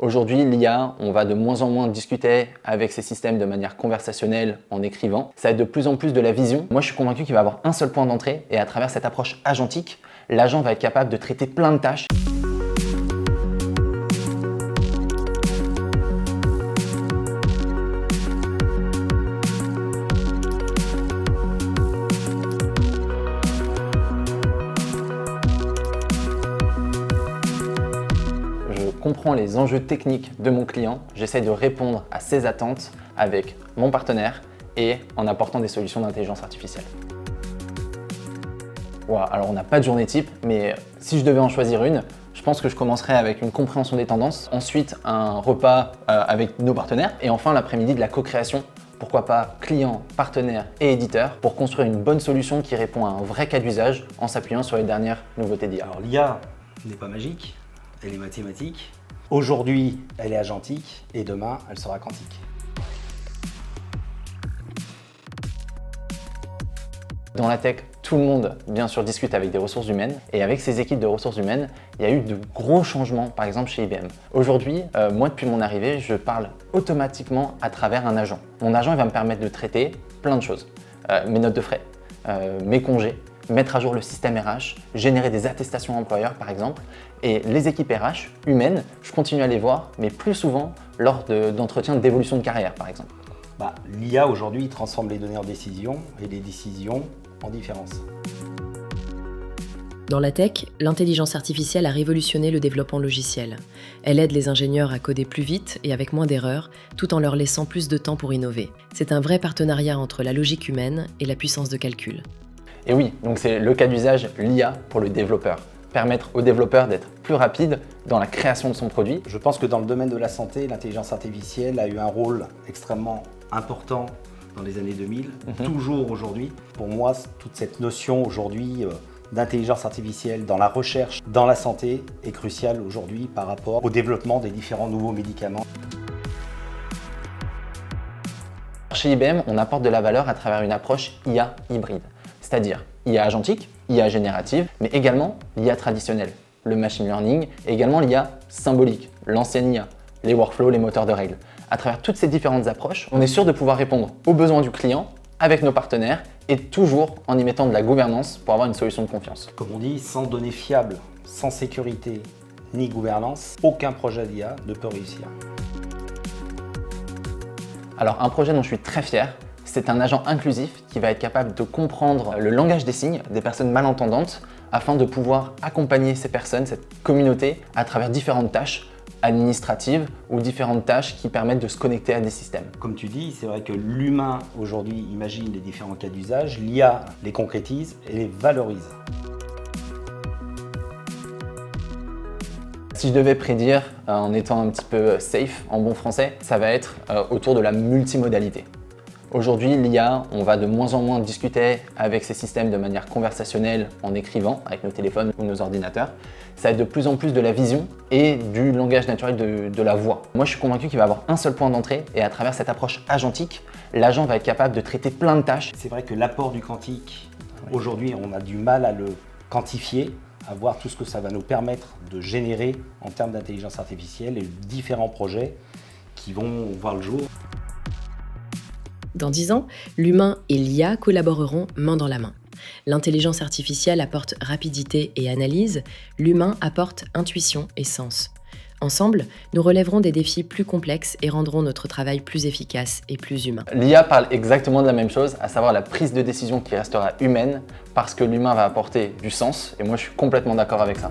Aujourd'hui, l'IA, on va de moins en moins discuter avec ces systèmes de manière conversationnelle en écrivant. Ça va être de plus en plus de la vision. Moi, je suis convaincu qu'il va avoir un seul point d'entrée et à travers cette approche agentique, l'agent va être capable de traiter plein de tâches. Je comprends les enjeux techniques de mon client, j'essaie de répondre à ses attentes avec mon partenaire et en apportant des solutions d'intelligence artificielle. Wow, alors on n'a pas de journée type, mais si je devais en choisir une, je pense que je commencerai avec une compréhension des tendances, ensuite un repas avec nos partenaires et enfin l'après-midi de la co-création. Pourquoi pas client, partenaire et éditeur pour construire une bonne solution qui répond à un vrai cas d'usage en s'appuyant sur les dernières nouveautés d'IA. Alors l'IA n'est pas magique, elle est mathématique. Aujourd'hui, elle est agentique et demain, elle sera quantique. Dans la tech, tout le monde, bien sûr, discute avec des ressources humaines. Et avec ces équipes de ressources humaines, il y a eu de gros changements, par exemple chez IBM. Aujourd'hui, moi, depuis mon arrivée, je parle automatiquement à travers un agent. Mon agent, il va me permettre de traiter plein de choses. Mes notes de frais, mes congés, mettre à jour le système RH, générer des attestations employeurs, par exemple. Et les équipes RH humaines, je continue à les voir, mais plus souvent lors d'entretiens d'évolution de carrière, par exemple. L'IA aujourd'hui transforme les données en décisions et les décisions en différences. Dans la tech, l'intelligence artificielle a révolutionné le développement logiciel. Elle aide les ingénieurs à coder plus vite et avec moins d'erreurs, tout en leur laissant plus de temps pour innover. C'est un vrai partenariat entre la logique humaine et la puissance de calcul. Et oui, donc c'est le cas d'usage l'IA pour le développeur. Permettre au développeur d'être plus rapide dans la création de son produit. Je pense que dans le domaine de la santé, l'intelligence artificielle a eu un rôle extrêmement important dans les années 2000, toujours aujourd'hui. Pour moi, toute cette notion aujourd'hui d'intelligence artificielle dans la recherche, dans la santé, est cruciale aujourd'hui par rapport au développement des différents nouveaux médicaments. Chez IBM, on apporte de la valeur à travers une approche IA hybride, c'est-à-dire IA agentique, IA générative, mais également l'IA traditionnelle, le machine learning, et également l'IA symbolique, l'ancienne IA, les workflows, les moteurs de règles. À travers toutes ces différentes approches, on est sûr de pouvoir répondre aux besoins du client avec nos partenaires et toujours en y mettant de la gouvernance pour avoir une solution de confiance. Comme on dit, sans données fiables, sans sécurité ni gouvernance, aucun projet d'IA ne peut réussir. Alors un projet dont je suis très fier, c'est un agent inclusif qui va être capable de comprendre le langage des signes des personnes malentendantes afin de pouvoir accompagner ces personnes, cette communauté, à travers différentes tâches administratives ou différentes tâches qui permettent de se connecter à des systèmes. Comme tu dis, c'est vrai que l'humain aujourd'hui imagine les différents cas d'usage, l'IA les concrétise et les valorise. Si je devais prédire, en étant un petit peu safe en bon français, ça va être autour de la multimodalité. Aujourd'hui, l'IA, on va de moins en moins discuter avec ces systèmes de manière conversationnelle en écrivant avec nos téléphones ou nos ordinateurs. Ça va être de plus en plus de la vision et du langage naturel de la voix. Moi, je suis convaincu qu'il va avoir un seul point d'entrée et à travers cette approche agentique, l'agent va être capable de traiter plein de tâches. C'est vrai que l'apport du quantique, aujourd'hui, on a du mal à le quantifier, à voir tout ce que ça va nous permettre de générer en termes d'intelligence artificielle et différents projets qui vont voir le jour. Dans 10 ans, l'humain et l'IA collaboreront main dans la main. L'intelligence artificielle apporte rapidité et analyse, l'humain apporte intuition et sens. Ensemble, nous relèverons des défis plus complexes et rendrons notre travail plus efficace et plus humain. L'IA parle exactement de la même chose, à savoir la prise de décision qui restera humaine parce que l'humain va apporter du sens et moi je suis complètement d'accord avec ça.